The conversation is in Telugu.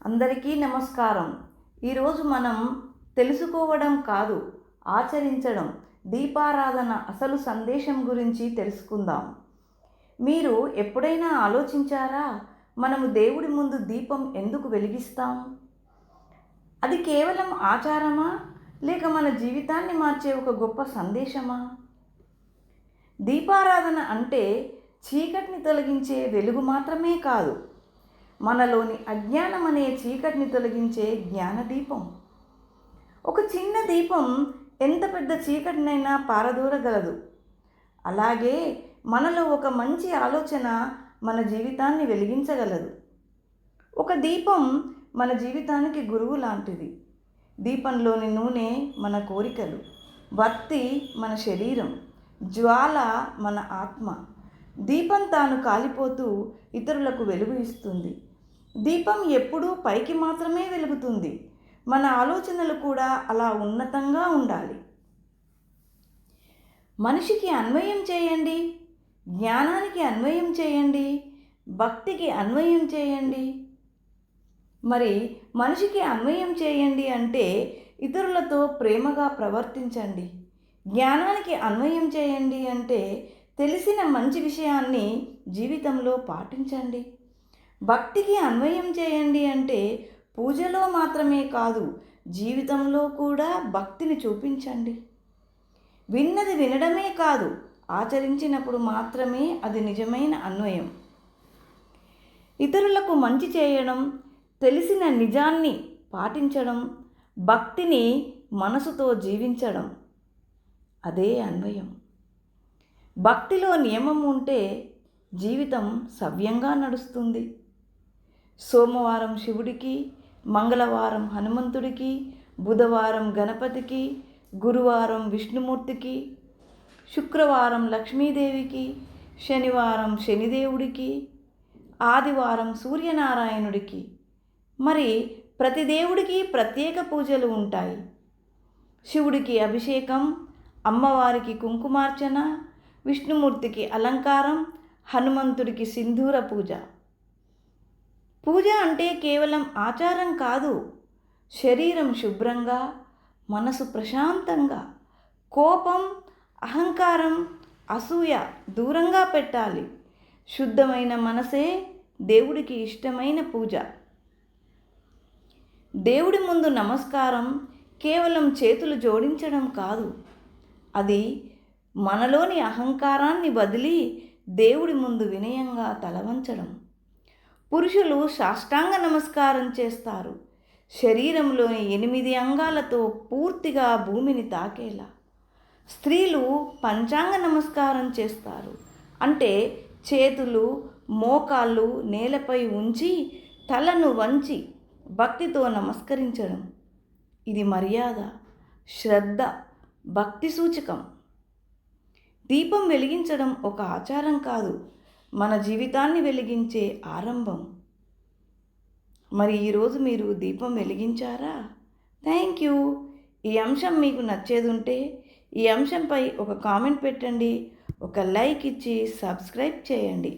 అందరికీ నమస్కారం. ఈరోజు మనం తెలుసుకోవడం కాదు, ఆచరించడం, దీపారాధన అసలు సందేశం గురించి తెలుసుకుందాం. మీరు ఎప్పుడైనా ఆలోచించారా? మనము దేవుడి ముందు దీపం ఎందుకు వెలిగిస్తాం? అది కేవలం ఆచారమా? లేక మన జీవితాన్ని మార్చే ఒక గొప్ప సందేశమా? దీపారాధన అంటే చీకటిని తొలగించే వెలుగు మాత్రమే కాదు, మనలోని అజ్ఞానం అనే చీకటిని తొలగించే జ్ఞానదీపం. ఒక చిన్న దీపం ఎంత పెద్ద చీకటినైనా పారదూరగలదు. అలాగే మనలో ఒక మంచి ఆలోచన మన జీవితాన్ని వెలిగించగలదు. ఒక దీపం మన జీవితానికి గురువు లాంటిది. దీపంలోని నూనె మన కోరికలు, వత్తి మన శరీరం, జ్వాల మన ఆత్మ. దీపం తాను కాలిపోతూ ఇతరులకు వెలుగు ఇస్తుంది. దీపం ఎప్పుడూ పైకి మాత్రమే వెలుగుతుంది. మన ఆలోచనలు కూడా అలా ఉన్నతంగా ఉండాలి. మనిషికి అన్వయం చేయండి, జ్ఞానానికి అన్వయం చేయండి, భక్తికి అన్వయం చేయండి. మరి మనిషికి అన్వయం చేయండి అంటే ఇతరులతో ప్రేమగా ప్రవర్తించండి. జ్ఞానానికి అన్వయం చేయండి అంటే తెలిసిన మంచి విషయాన్ని జీవితంలో పాటించండి. భక్తికి అన్వయం చేయండి అంటే పూజలో మాత్రమే కాదు, జీవితంలో కూడా భక్తిని చూపించండి. విన్నది వినడమే కాదు, ఆచరించినప్పుడు మాత్రమే అది నిజమైన అన్వయం. ఇతరులకు మంచి చేయడం, తెలిసిన నిజాన్ని పాటించడం, భక్తిని మనసుతో జీవించడం, అదే అన్వయం. భక్తిలో నియమం ఉంటే జీవితం సవ్యంగా నడుస్తుంది. సోమవారం శివుడికి, మంగళవారం హనుమంతుడికి, బుధవారం గణపతికి, గురువారం విష్ణుమూర్తికి, శుక్రవారం లక్ష్మీదేవికి, శనివారం శనిదేవుడికి, ఆదివారం సూర్యనారాయణుడికి. మరి ప్రతి దేవుడికి ప్రత్యేక పూజలు ఉంటాయి. శివుడికి అభిషేకం, అమ్మవారికి కుంకుమార్చన, విష్ణుమూర్తికి అలంకారం, హనుమంతుడికి సింధూర పూజ. పూజ అంటే కేవలం ఆచారం కాదు, శరీరం శుభ్రంగా, మనసు ప్రశాంతంగా, కోపం, అహంకారం, అసూయ దూరంగా పెట్టాలి. శుద్ధమైన మనసే దేవుడికి ఇష్టమైన పూజ. దేవుడి ముందు నమస్కారం కేవలం చేతులు జోడించడం కాదు, అది మనలోని అహంకారాన్ని వదిలి దేవుడి ముందు వినయంగా తలవంచడం. పురుషులు సాష్టాంగ నమస్కారం చేస్తారు, శరీరంలోని 8 అంగాలతో పూర్తిగా భూమిని తాకేలా. స్త్రీలు పంచాంగ నమస్కారం చేస్తారు, అంటే చేతులు, మోకాళ్ళు నేలపై ఉంచి తలను వంచి భక్తితో నమస్కరించడం. ఇది మర్యాద, శ్రద్ధ, భక్తి సూచకం. దీపం వెలిగించడం ఒక ఆచారం కాదు, మన జీవితాన్ని వెలిగించే ఆరంభం. మరి ఈరోజు మీరు దీపం వెలిగించారా? Thank you. ఈ అంశం మీకు నచ్చేది ఉంటే ఈ అంశంపై ఒక కామెంట్ పెట్టండి, ఒక లైక్ ఇచ్చి సబ్స్క్రైబ్ చేయండి.